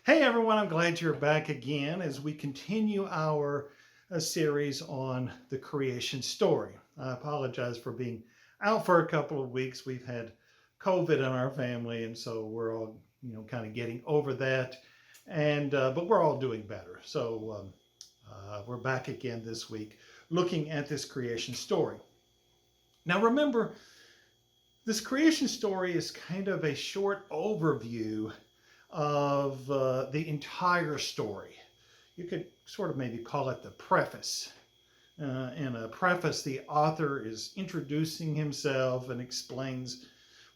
Hey everyone, I'm glad you're back again as we continue our series on the creation story. I apologize for being out for a couple of weeks. We've had COVID in our family, and so we're all, kind of getting over that. And but we're all doing better. So we're back again this week, looking at this creation story. Now, remember, this creation story is kind of a short overview of the entire story. You could sort of maybe call it the preface. In a preface, the author is introducing himself and explains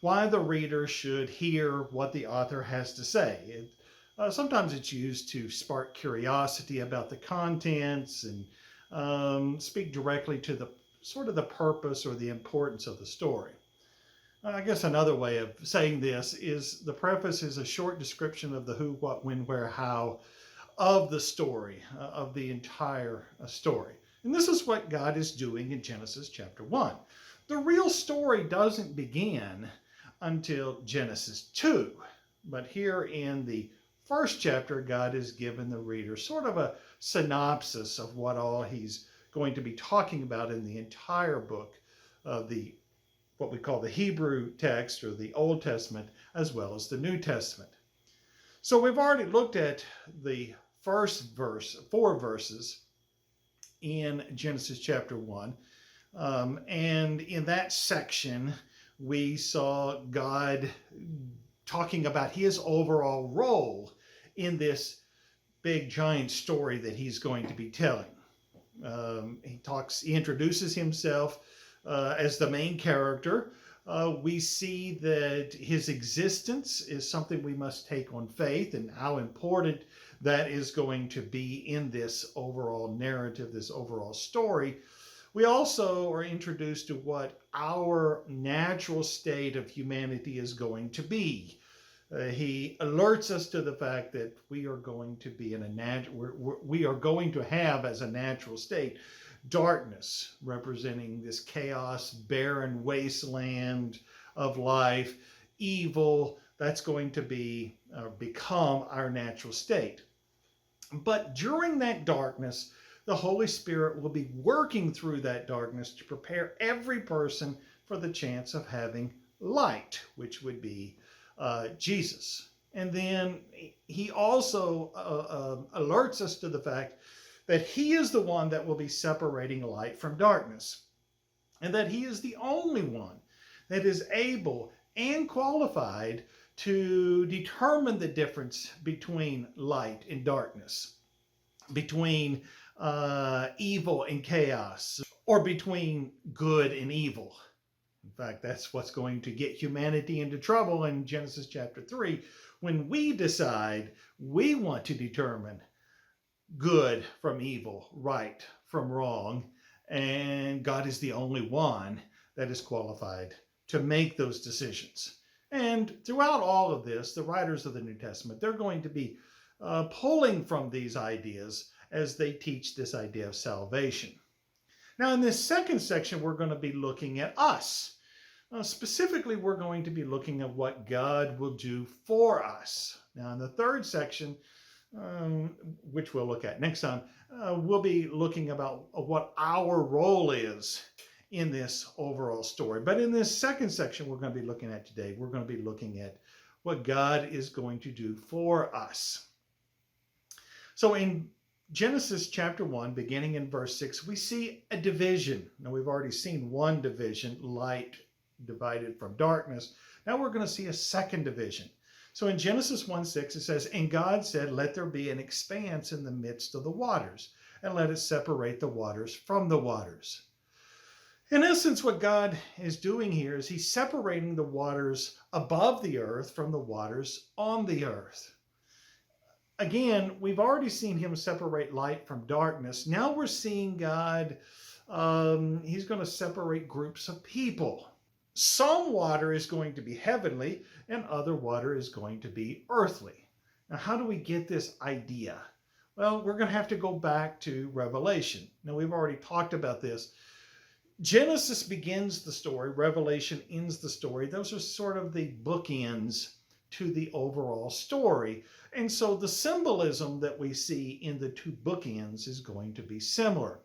why the reader should hear what the author has to say. Sometimes it's used to spark curiosity about the contents and speak directly to the sort of the purpose or the importance of the story. I guess another way of saying this is the preface is a short description of the who, what, when, where, how of the story, of the entire story. And this is what God is doing in Genesis chapter 1. The real story doesn't begin until Genesis 2. But here in the first chapter, God has given the reader sort of a synopsis of what all he's going to be talking about in the entire book of what we call the Hebrew text or the Old Testament, as well as the New Testament. So we've already looked at the first verse, 4 verses in Genesis chapter 1. And in that section, we saw God talking about his overall role in this big giant story that he's going to be telling. He introduces himself as the main character. We see that his existence is something we must take on faith and how important that is going to be in this overall narrative, this overall story. We also are introduced to what our natural state of humanity is going to be. He alerts us to the fact that we are going to be we are going to have as a natural state darkness, representing this chaos, barren wasteland of life, evil. That's going to become our natural state. But during that darkness, the Holy Spirit will be working through that darkness to prepare every person for the chance of having light, which would be Jesus. And then he also alerts us to the fact that he is the one that will be separating light from darkness, and that he is the only one that is able and qualified to determine the difference between light and darkness, between evil and chaos, or between good and evil. In fact, that's what's going to get humanity into trouble in Genesis chapter 3, when we decide we want to determine good from evil, right from wrong, and God is the only one that is qualified to make those decisions. And throughout all of this, the writers of the New Testament, they're going to be pulling from these ideas as they teach this idea of salvation. Now, in this second section, we're going to be looking at us. Specifically, we're going to be looking at what God will do for us. Now, in the third section, which we'll look at next time, we'll be looking about what our role is in this overall story. But in this second section we're going to be looking at today, we're going to be looking at what God is going to do for us. So in Genesis chapter 1, beginning in verse 6, we see a division. Now we've already seen one division, light divided from darkness. Now we're going to see a second division. So in Genesis 1:6 it says, "And God said, let there be an expanse in the midst of the waters, and let it separate the waters from the waters." In essence, what God is doing here is he's separating the waters above the earth from the waters on the earth. Again, we've already seen him separate light from darkness. Now we're seeing God, he's going to separate groups of people. Some water is going to be heavenly, and other water is going to be earthly. Now, how do we get this idea? Well, we're going to have to go back to Revelation. Now, we've already talked about this. Genesis begins the story. Revelation ends the story. Those are sort of the bookends to the overall story. And so the symbolism that we see in the two bookends is going to be similar.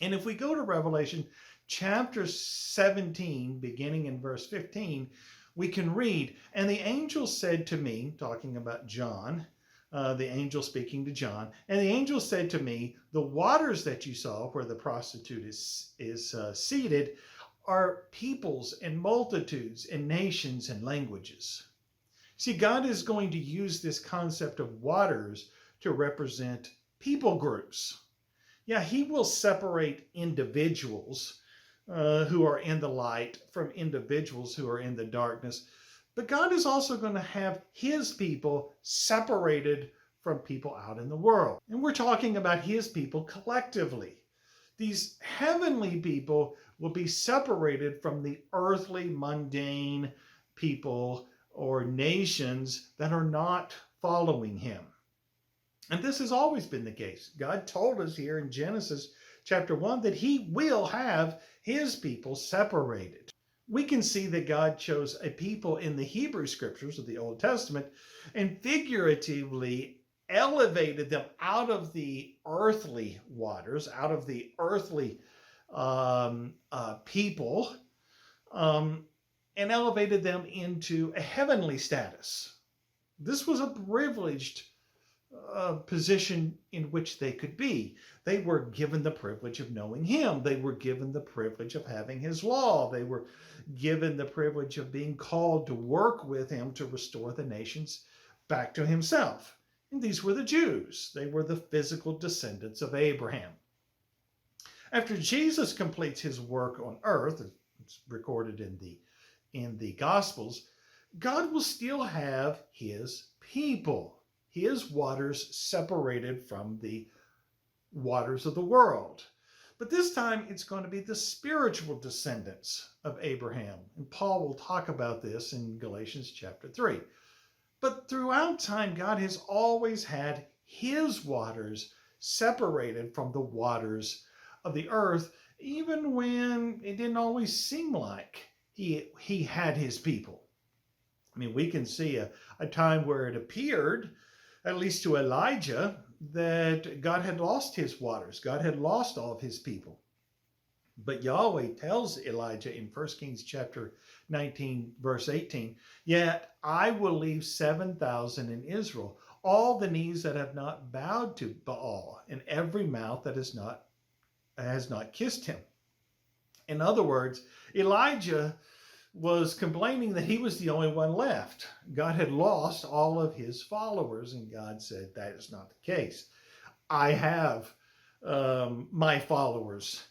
And if we go to Revelation chapter 17, beginning in verse 15, we can read, "And the angel said to me," talking about John, the angel speaking to John, "and the angel said to me, the waters that you saw where the prostitute is seated are peoples and multitudes and nations and languages." See, God is going to use this concept of waters to represent people groups. Yeah, he will separate individuals who are in the light from individuals who are in the darkness. But God is also going to have his people separated from people out in the world. And we're talking about his people collectively. These heavenly people will be separated from the earthly, mundane people or nations that are not following him. And this has always been the case. God told us here in Genesis chapter 1 that he will have his people separated. We can see that God chose a people in the Hebrew scriptures of the Old Testament and figuratively elevated them out of the earthly waters, out of the earthly people, and elevated them into a heavenly status. This was a privileged position in which they could be. They were given the privilege of knowing him. They were given the privilege of having his law. They were given the privilege of being called to work with him to restore the nations back to himself. And these were the Jews. They were the physical descendants of Abraham. After Jesus completes his work on earth, it's recorded in the Gospels, God will still have his people, his waters separated from the waters of the world. But this time it's going to be the spiritual descendants of Abraham. And Paul will talk about this in Galatians chapter 3. But throughout time, God has always had his waters separated from the waters of the earth, even when it didn't always seem like he had his people. I mean, we can see a time where it appeared, at least to Elijah, that God had lost his waters. God had lost all of his people. But Yahweh tells Elijah in 1 Kings chapter 19, verse 18, "Yet I will leave 7,000 in Israel, all the knees that have not bowed to Baal, and every mouth that has not kissed him." In other words, Elijah was complaining that he was the only one left. God had lost all of his followers, and God said, that is not the case. I have my followers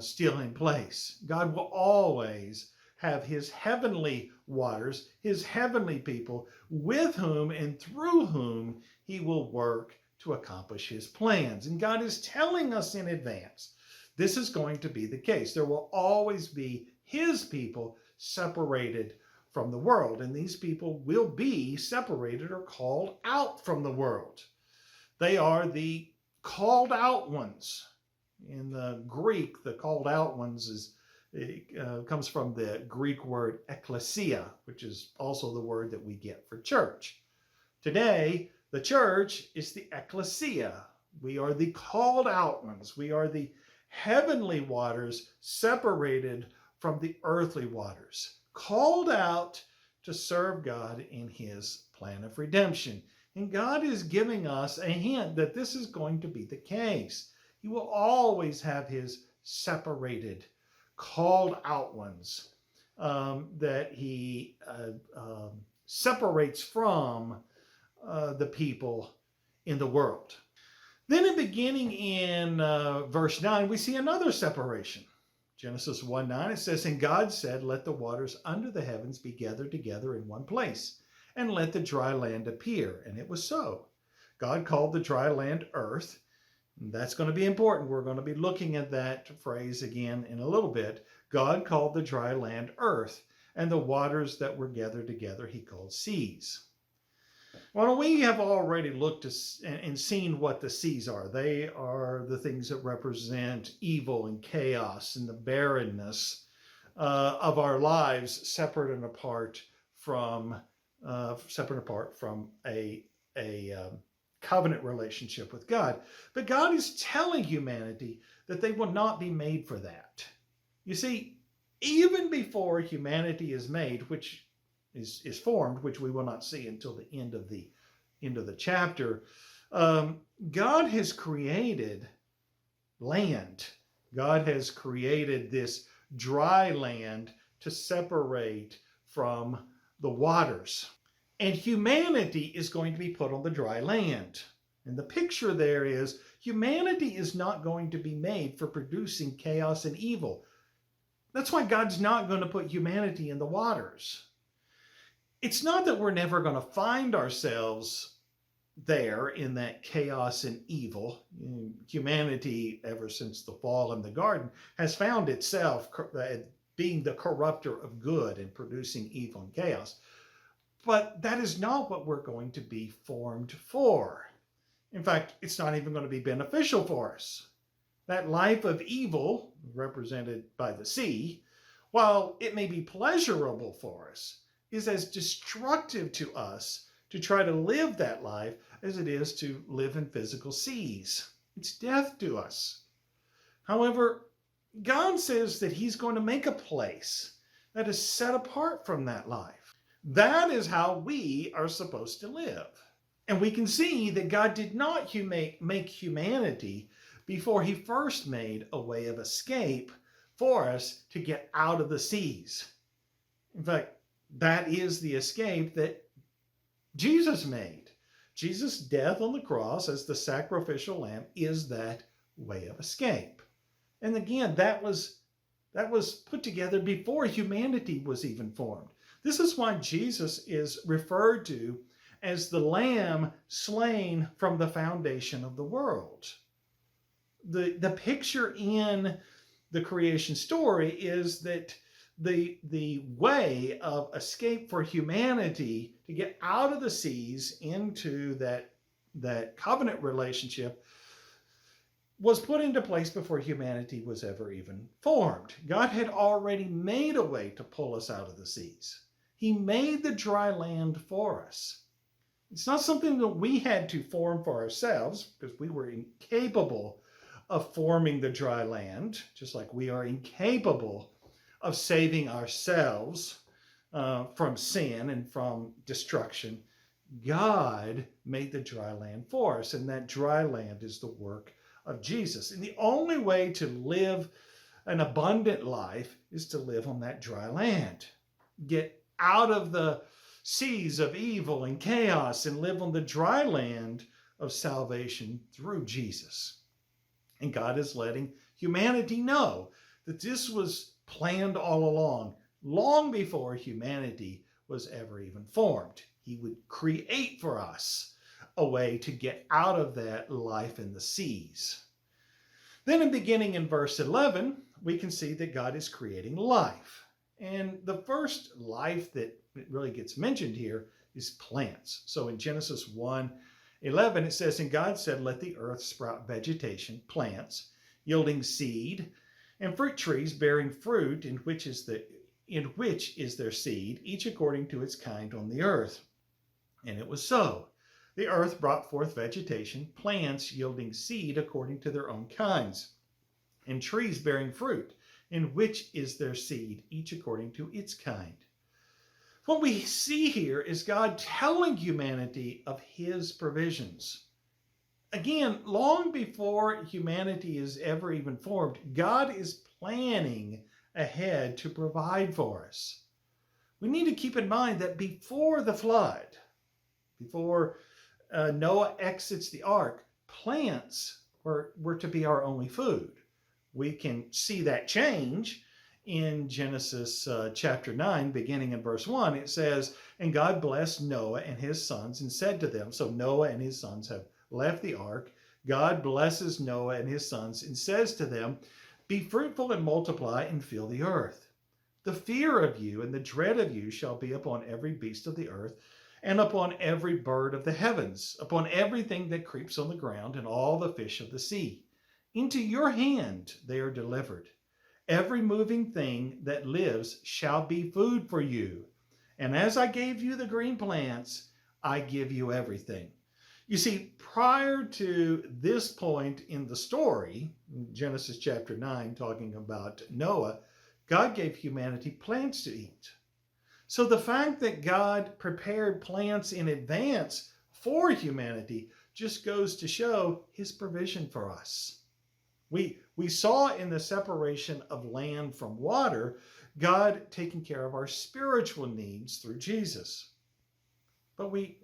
still in place. God will always have his heavenly waters, his heavenly people, with whom and through whom he will work to accomplish his plans. And God is telling us in advance, this is going to be the case. There will always be his people separated from the world, and these people will be separated or called out from the world. They are the called out ones. In the Greek, the called out ones comes from the Greek word ekklesia, which is also the word that we get for church. Today, the church is the ekklesia. We are the called out ones. We are the heavenly waters separated from the earthly waters, called out to serve God in his plan of redemption. And God is giving us a hint that this is going to be the case. He will always have his separated, called out ones that he separates from the people in the world. Then beginning in verse 9, we see another separation. Genesis 1:9, it says, "And God said, let the waters under the heavens be gathered together in one place, and let the dry land appear. And it was so. God called the dry land earth." And that's going to be important. We're going to be looking at that phrase again in a little bit. God called the dry land earth, and the waters that were gathered together he called seas. Well, we have already looked and seen what the seas are. They are the things that represent evil and chaos and the barrenness of our lives, separate and apart from separate and apart from a covenant relationship with God. But God is telling humanity that they will not be made for that. You see, even before humanity is made, which is formed, which we will not see until the end of the chapter, God has created land. God has created this dry land to separate from the waters. And humanity is going to be put on the dry land. And the picture there is humanity is not going to be made for producing chaos and evil. That's why God's not going to put humanity in the waters. It's not that we're never going to find ourselves there in that chaos and evil. Humanity, ever since the fall in the garden, has found itself being the corrupter of good and producing evil and chaos. But that is not what we're going to be formed for. In fact, it's not even going to be beneficial for us. That life of evil, represented by the sea, while it may be pleasurable for us, is as destructive to us to try to live that life as it is to live in physical seas. It's death to us. However, God says that he's going to make a place that is set apart from that life. That is how we are supposed to live. And we can see that God did not make humanity before he first made a way of escape for us to get out of the seas. In fact, that is the escape that Jesus made. Jesus' death on the cross as the sacrificial lamb is that way of escape. And again, that was put together before humanity was even formed. This is why Jesus is referred to as the lamb slain from the foundation of the world. The picture in the creation story is that the way of escape for humanity to get out of the seas into that covenant relationship was put into place before humanity was ever even formed. God had already made a way to pull us out of the seas. He made the dry land for us. It's not something that we had to form for ourselves, because we were incapable of forming the dry land, just like we are incapable of saving ourselves from sin and from destruction. God made the dry land for us, and that dry land is the work of Jesus. And the only way to live an abundant life is to live on that dry land. Get out of the seas of evil and chaos and live on the dry land of salvation through Jesus. And God is letting humanity know that this was planned all along, long before humanity was ever even formed. He would create for us a way to get out of that life in the seas. Then beginning in verse 11, we can see that God is creating life. And the first life that really gets mentioned here is plants. So in Genesis 1:11, it says, "And God said, let the earth sprout vegetation, plants, yielding seed, and fruit trees bearing fruit, in which is their seed, each according to its kind on the earth. And it was so. The earth brought forth vegetation, plants yielding seed according to their own kinds, and trees bearing fruit, in which is their seed, each according to its kind." What we see here is God telling humanity of his provisions. Again, long before humanity is ever even formed, God is planning ahead to provide for us. We need to keep in mind that before the flood, before Noah exits the ark, plants were to be our only food. We can see that change in Genesis chapter 9, beginning in verse 1. It says, "And God blessed Noah and his sons and said to them," so Noah and his sons have left the ark. God blesses Noah and his sons and says to them, "Be fruitful and multiply and fill the earth. The fear of you and the dread of you shall be upon every beast of the earth, and upon every bird of the heavens, upon everything that creeps on the ground, and all the fish of the sea. Into your hand they are delivered. Every moving thing that lives shall be food for you. And as I gave you the green plants, I give you everything. You see, prior to this point in the story, Genesis chapter 9, talking about Noah, God gave humanity plants to eat. So the fact that God prepared plants in advance for humanity just goes to show his provision for us. We saw in the separation of land from water, God taking care of our spiritual needs through Jesus. But we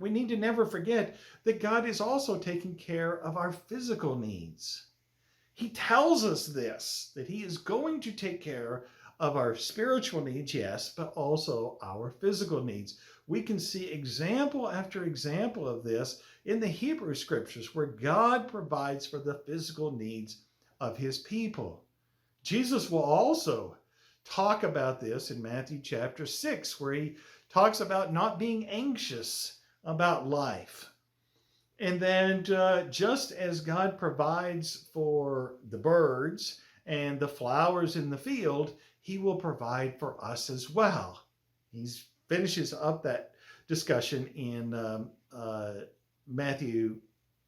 need to never forget that God is also taking care of our physical needs. He tells us this, that he is going to take care of our spiritual needs, yes, but also our physical needs. We can see example after example of this in the Hebrew scriptures where God provides for the physical needs of his people. Jesus will also talk about this in Matthew chapter 6, where he talks about not being anxious about life. And then just as God provides for the birds and the flowers in the field, he will provide for us as well. He finishes up that discussion in Matthew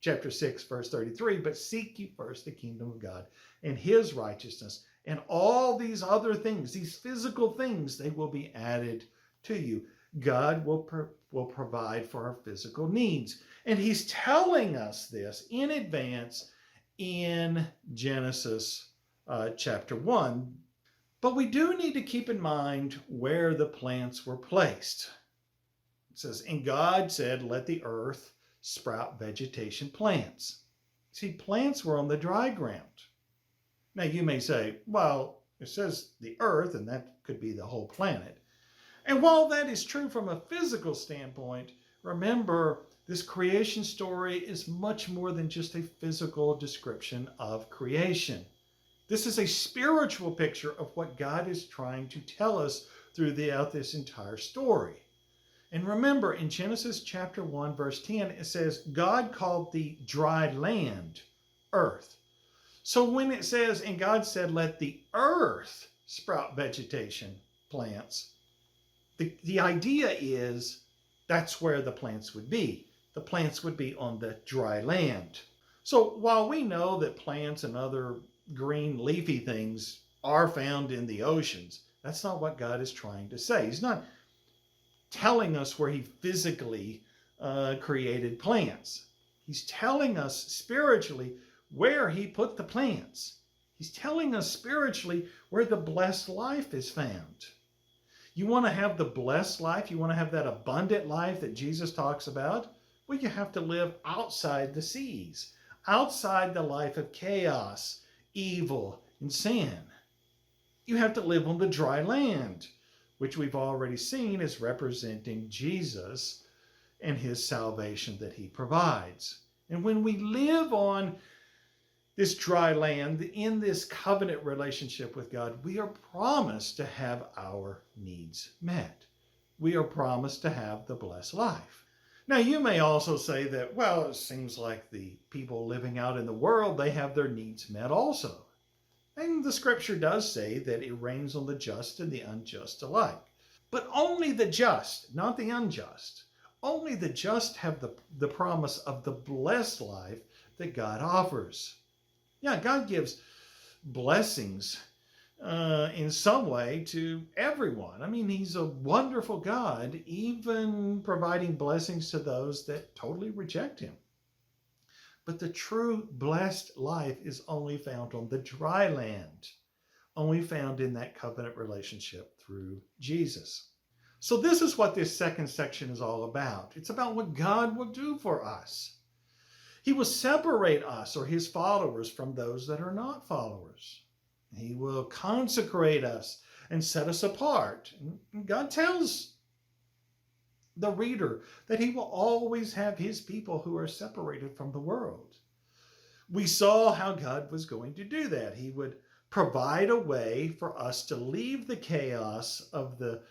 chapter 6, verse 33. But seek ye first the kingdom of God and his righteousness, and all these other things, these physical things, they will be added to you. God will provide for our physical needs. And he's telling us this in advance in Genesis chapter 1. But we do need to keep in mind where the plants were placed. It says, and God said, let the earth sprout vegetation plants. See, plants were on the dry ground. Now you may say, well, it says the earth, and that could be the whole planet. And while that is true from a physical standpoint, remember, this creation story is much more than just a physical description of creation. This is a spiritual picture of what God is trying to tell us throughout this entire story. And remember, in Genesis chapter 1, verse 10, it says, God called the dry land earth. So when it says, and God said, let the earth sprout vegetation, plants, the idea is that's where the plants would be. The plants would be on the dry land. So while we know that plants and other green leafy things are found in the oceans, that's not what God is trying to say. He's not telling us where he physically created plants. He's telling us spiritually where he put the plants. He's telling us spiritually where the blessed life is found. You want to have the blessed life? You want to have that abundant life that Jesus talks about? Well, you have to live outside the seas, outside the life of chaos, evil, and sin. You have to live on the dry land, which we've already seen is representing Jesus and his salvation that he provides. And when we live on this dry land, in this covenant relationship with God, we are promised to have our needs met. We are promised to have the blessed life. Now, you may also say that, well, it seems like the people living out in the world, they have their needs met also. And the scripture does say that it rains on the just and the unjust alike. But only the just, not the unjust. Only the just have the promise of the blessed life that God offers. Yeah, God gives blessings in some way to everyone. I mean, he's a wonderful God, even providing blessings to those that totally reject him. But the true blessed life is only found on the dry land, only found in that covenant relationship through Jesus. So this is what this second section is all about. It's about what God will do for us. He will separate us or his followers from those that are not followers. He will consecrate us and set us apart. And God tells the reader that he will always have his people who are separated from the world. We saw how God was going to do that. He would provide a way for us to leave the chaos of the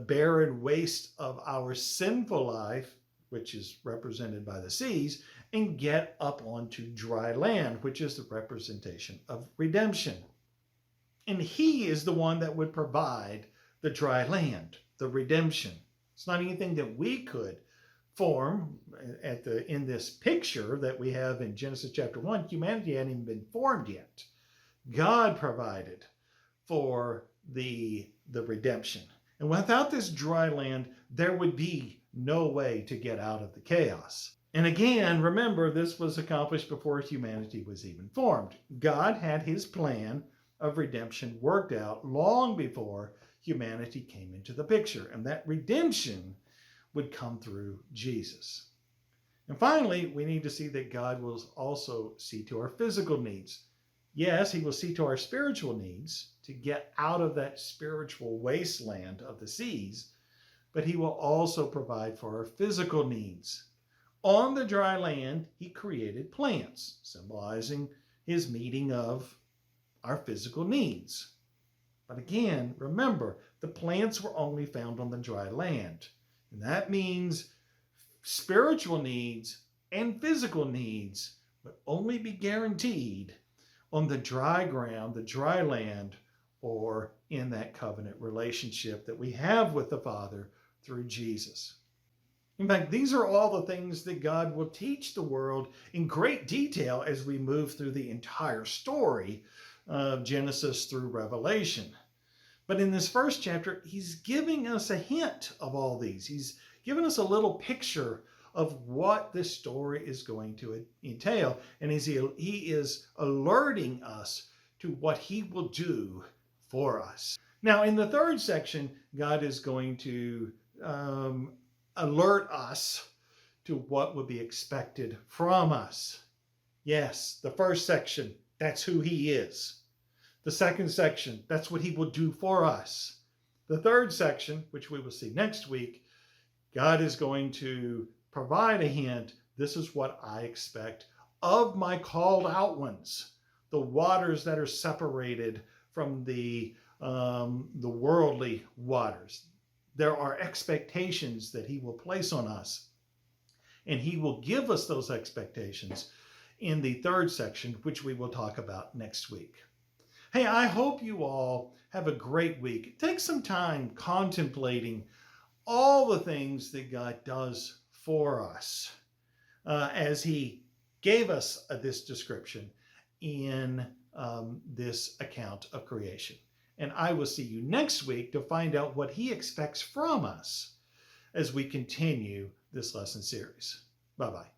barren waste of our sinful life, which is represented by the seas, and get up onto dry land, which is the representation of redemption. And he is the one that would provide the dry land. the redemption. It's not anything that we could form in this picture that we have in Genesis chapter 1. Humanity hadn't even been formed yet. God provided for the redemption. And without this dry land, there would be no way to get out of the chaos. And again, remember, this was accomplished before humanity was even formed. God had his plan of redemption worked out long before humanity came into the picture. And that redemption would come through Jesus. And finally, we need to see that God will also see to our physical needs. Yes, he will see to our spiritual needs to get out of that spiritual wasteland of the seas, but he will also provide for our physical needs. On the dry land, he created plants, symbolizing his meeting of our physical needs. But again, remember, the plants were only found on the dry land. And that means spiritual needs and physical needs would only be guaranteed on the dry ground, the dry land, or in that covenant relationship that we have with the Father through Jesus. In fact, these are all the things that God will teach the world in great detail as we move through the entire story of Genesis through Revelation. But in this first chapter, he's giving us a hint of all these. He's given us a little picture of what this story is going to entail. And he is alerting us to what he will do for us. Now, in the third section, God is going to alert us to what would be expected from us. Yes, the first section, that's who he is. The second section, that's what he will do for us. The third section, which we will see next week, God is going to provide a hint. This is what I expect of my called out ones, the waters that are separated from the worldly waters. There are expectations that he will place on us, and he will give us those expectations in the third section, which we will talk about next week. Hey, I hope you all have a great week. Take some time contemplating all the things that God does for us as he gave us this description in this account of creation. And I will see you next week to find out what he expects from us as we continue this lesson series. Bye-bye.